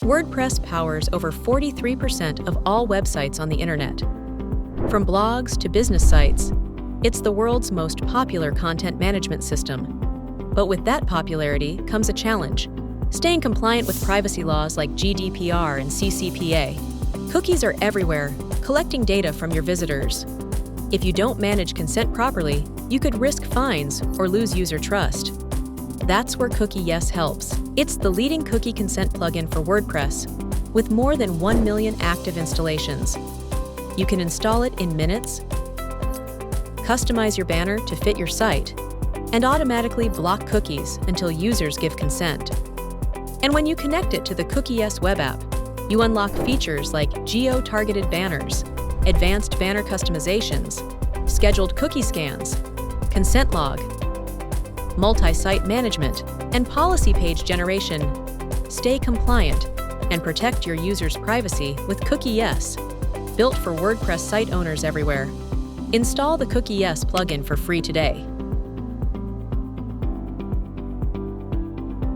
WordPress powers over 43% of all websites on the internet. From blogs to business sites, it's the world's most popular content management system. But with that popularity comes a challenge: staying compliant with privacy laws like GDPR and CCPA. Cookies are everywhere, collecting data from your visitors. If you don't manage consent properly, you could risk fines or lose user trust. That's where CookieYes helps. It's the leading cookie consent plugin for WordPress, with more than 1 million active installations. You can install it in minutes, customize your banner to fit your site, and automatically block cookies until users give consent. And when you connect it to the CookieYes web app, you unlock features like geo-targeted banners, advanced banner customizations, scheduled cookie scans, consent log, multi-site management, and policy page generation. Stay compliant and protect your users' privacy with CookieYes, built for WordPress site owners everywhere. Install the CookieYes plugin for free today.